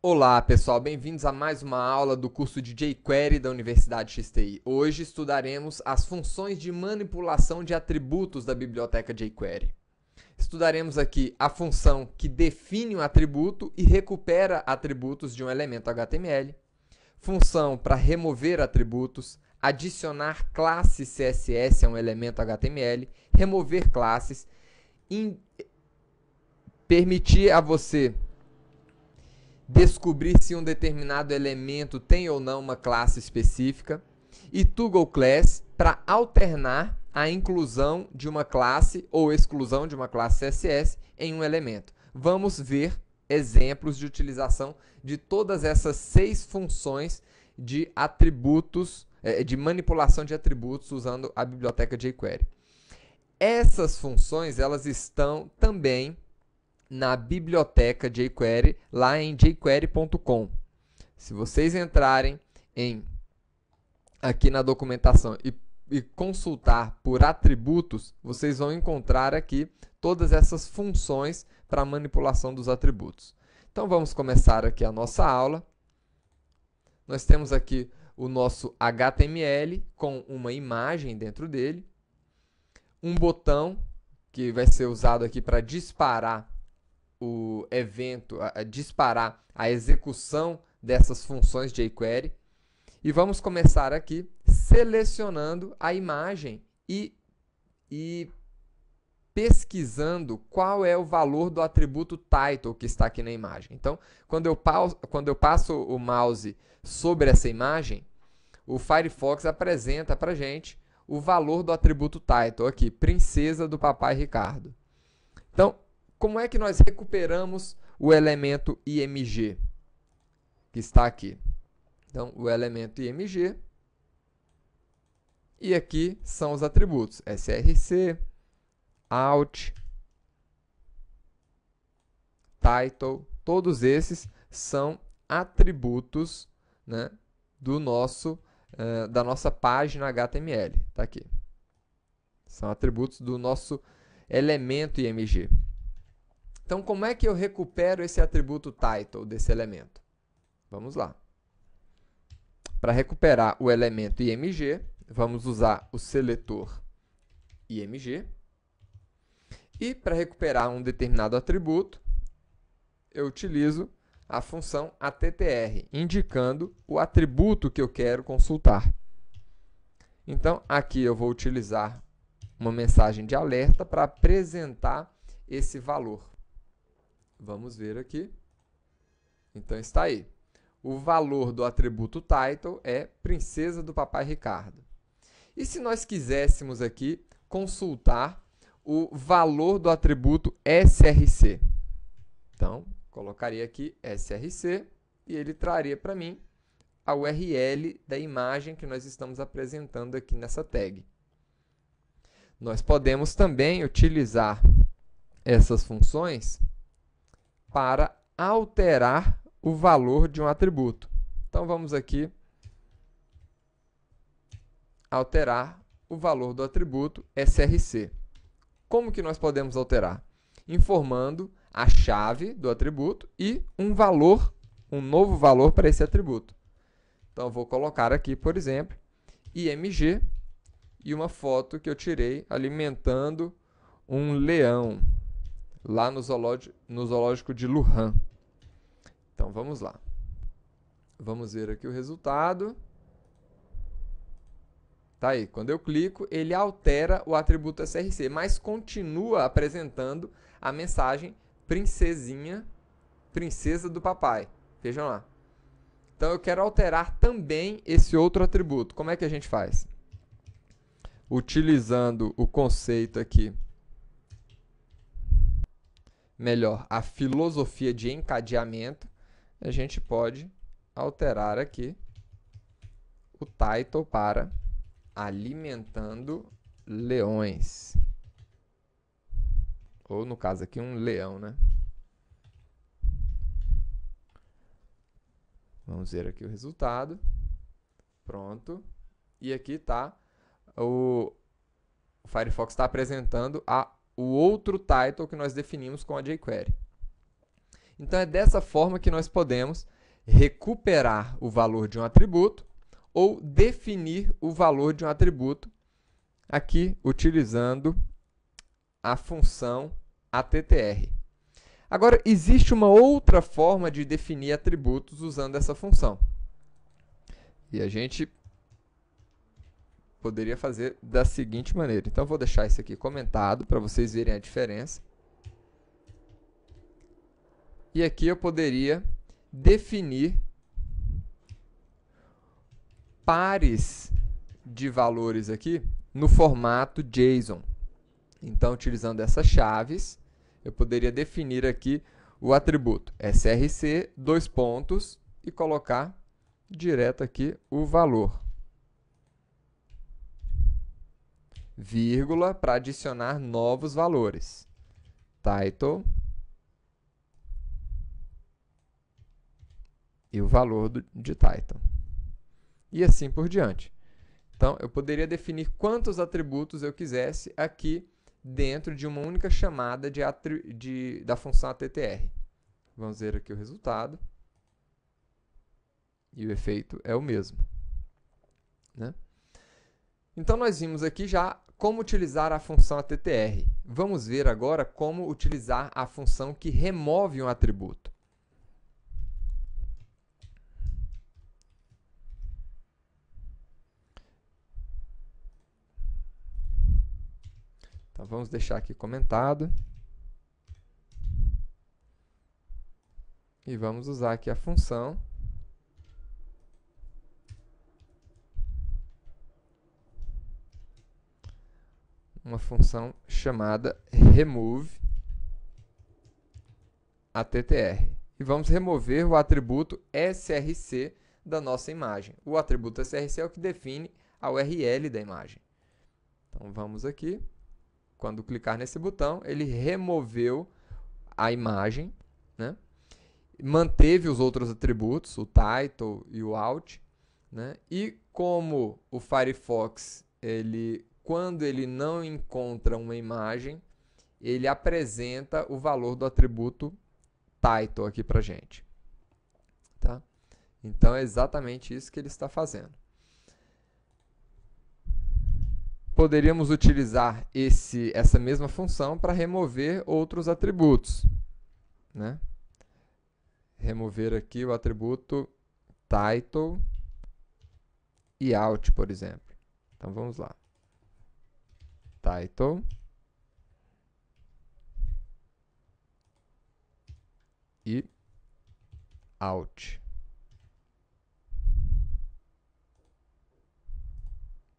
Olá pessoal, bem-vindos a mais uma aula do curso de jQuery da Universidade XTI. Hoje estudaremos as funções de manipulação de atributos da biblioteca jQuery. Estudaremos aqui a função que define um atributo e recupera atributos de um elemento HTML, função para remover atributos, adicionar classe CSS a um elemento HTML, remover classes, permitir a você descobrir se um determinado elemento tem ou não uma classe específica, e ToggleClass para alternar a inclusão de uma classe ou exclusão de uma classe CSS em um elemento. Vamos ver exemplos de utilização de todas essas 6 funções de atributos, de manipulação de atributos usando a biblioteca jQuery. Essas funções elas estão também na biblioteca jQuery, lá em jQuery.com. Se vocês entrarem aqui na documentação e consultar por atributos, vocês vão encontrar aqui todas essas funções para manipulação dos atributos. Então vamos começar aqui a nossa aula. Nós temos aqui o nosso HTML com uma imagem dentro dele, um botão que vai ser usado aqui para disparar o evento, disparar a execução dessas funções de jQuery. E vamos começar aqui selecionando a imagem e pesquisando qual é o valor do atributo title que está aqui na imagem. Então, quando eu passo o mouse sobre essa imagem, o Firefox apresenta para a gente o valor do atributo title aqui, Princesa do Papai Ricardo. Então, como é que nós recuperamos o elemento img que está aqui? Então, o elemento img, e aqui são os atributos src, alt, title, todos esses são atributos, né, da nossa página HTML. Tá aqui. São atributos do nosso elemento img. Então, como é que eu recupero esse atributo title desse elemento? Vamos lá. Para recuperar o elemento img, vamos usar o seletor img. E para recuperar um determinado atributo, eu utilizo a função attr, indicando o atributo que eu quero consultar. Então, aqui eu vou utilizar uma mensagem de alerta para apresentar esse valor. Vamos ver aqui. Então, está aí. O valor do atributo title é Princesa do Papai Ricardo. E se nós quiséssemos aqui consultar o valor do atributo src? Então, colocaria aqui src e ele traria para mim a URL da imagem que nós estamos apresentando aqui nessa tag. Nós podemos também utilizar essas funções para alterar o valor de um atributo. Então, vamos aqui alterar o valor do atributo src. Como que nós podemos alterar? Informando a chave do atributo e um novo valor para esse atributo. Então, eu vou colocar aqui, por exemplo, img e uma foto que eu tirei alimentando um leão lá no zoológico de Lujan. Então, vamos lá. Vamos ver aqui o resultado. Tá aí. Quando eu clico, ele altera o atributo src, mas continua apresentando a mensagem princesinha, princesa do papai. Vejam lá. Então, eu quero alterar também esse outro atributo. Como é que a gente faz? Utilizando o conceito aqui, melhor, a filosofia de encadeamento, a gente pode alterar aqui o title para alimentando leões. Ou, no caso aqui, um leão, né? Vamos ver aqui o resultado. Pronto. E aqui está o Firefox está apresentando o outro title que nós definimos com a jQuery. Então, é dessa forma que nós podemos recuperar o valor de um atributo ou definir o valor de um atributo, aqui utilizando a função attr. Agora, existe uma outra forma de definir atributos usando essa função. E a gente poderia fazer da seguinte maneira. Então, eu vou deixar isso aqui comentado para vocês verem a diferença. E aqui eu poderia definir pares de valores aqui no formato JSON. Então, utilizando essas chaves, eu poderia definir aqui o atributo src, dois pontos, e colocar direto aqui o valor, vírgula, para adicionar novos valores, title, e o valor de title. E assim por diante. Então, eu poderia definir quantos atributos eu quisesse aqui dentro de uma única chamada da função attr. Vamos ver aqui o resultado. E o efeito é o mesmo, né? Então, nós vimos aqui já como utilizar a função attr. Vamos ver agora como utilizar a função que remove um atributo. Então, vamos deixar aqui comentado. E vamos usar aqui a função uma função chamada remove attr. E vamos remover o atributo src da nossa imagem. O atributo src é o que define a URL da imagem. Então, vamos aqui. Quando clicar nesse botão, ele removeu a imagem, né? Manteve os outros atributos, o title e o out, né? E como o Firefox, quando ele não encontra uma imagem, ele apresenta o valor do atributo title aqui para a gente. Tá? Então, é exatamente isso que ele está fazendo. Poderíamos utilizar essa mesma função para remover outros atributos, né? Remover aqui o atributo title e out, por exemplo. Então, vamos lá. Title e out.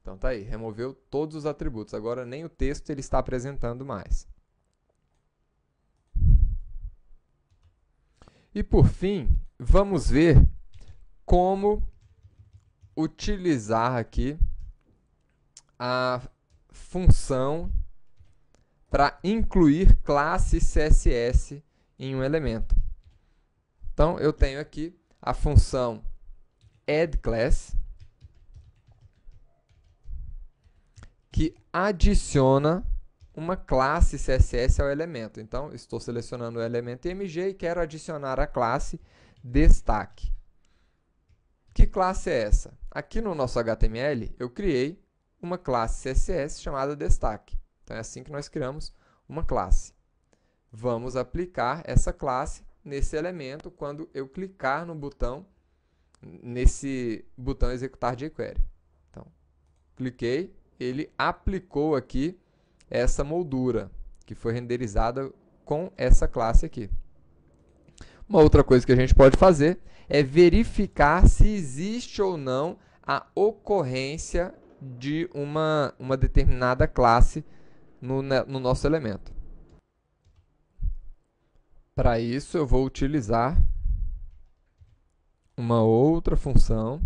Então, tá aí, removeu todos os atributos. Agora, nem o texto ele está apresentando mais. E, por fim, vamos ver como utilizar aqui a função para incluir classe CSS em um elemento. Então, eu tenho aqui a função addClass, que adiciona uma classe CSS ao elemento. Então, estou selecionando o elemento img e quero adicionar a classe destaque. Que classe é essa? Aqui no nosso HTML, eu criei uma classe CSS chamada destaque. Então, é assim que nós criamos uma classe. Vamos aplicar essa classe nesse elemento quando eu clicar no botão, nesse botão executar jQuery. Então, cliquei, ele aplicou aqui essa moldura, que foi renderizada com essa classe aqui. Uma outra coisa que a gente pode fazer é verificar se existe ou não a ocorrência de uma determinada classe no nosso elemento. Para isso, eu vou utilizar uma outra função,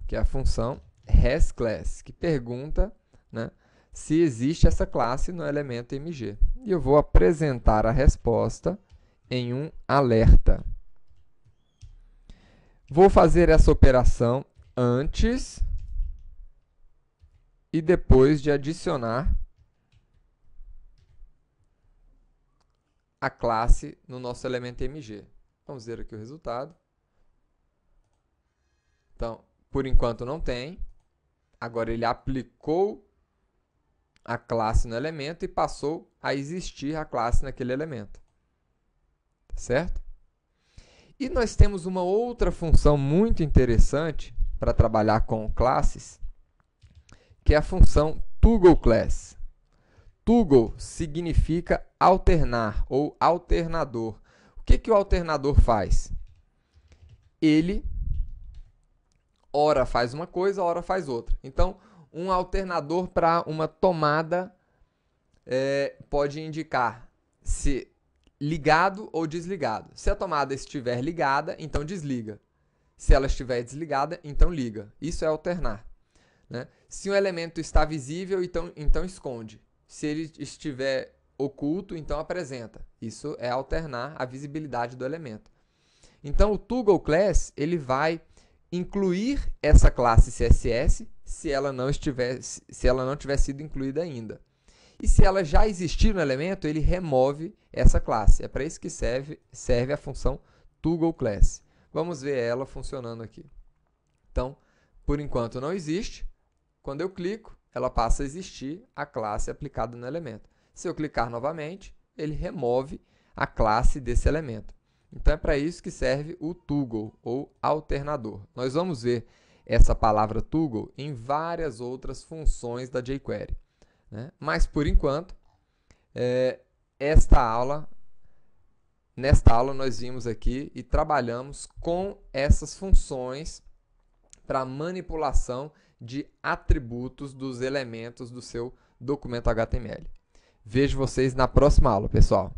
que é a função hasClass, que pergunta, né, se existe essa classe no elemento img. E eu vou apresentar a resposta em um alerta. Vou fazer essa operação antes e depois de adicionar a classe no nosso elemento img. Vamos ver aqui o resultado. Então, por enquanto não tem. Agora ele aplicou a classe no elemento e passou a existir a classe naquele elemento. Certo? E nós temos uma outra função muito interessante para trabalhar com classes, que é a função ToggleClass. Toggle significa alternar ou alternador. O que o alternador faz? Ele ora faz uma coisa, ora faz outra. Então, um alternador para uma tomada pode indicar se ligado ou desligado. Se a tomada estiver ligada, então desliga. Se ela estiver desligada, então liga. Isso é alternar. Né? Se um elemento está visível, então esconde. Se ele estiver oculto, então apresenta. Isso é alternar a visibilidade do elemento. Então, o ToggleClass ele vai incluir essa classe CSS se ela não tiver sido incluída ainda. E se ela já existir no elemento, ele remove essa classe. É para isso que serve a função ToggleClass. Vamos ver ela funcionando aqui. Então, por enquanto não existe. Quando eu clico, ela passa a existir a classe aplicada no elemento. Se eu clicar novamente, ele remove a classe desse elemento. Então, é para isso que serve o toggle, ou alternador. Nós vamos ver essa palavra toggle em várias outras funções da jQuery. Né? Mas, por enquanto, nesta aula nós vimos aqui e trabalhamos com essas funções para manipulação de atributos dos elementos do seu documento HTML. Vejo vocês na próxima aula, pessoal.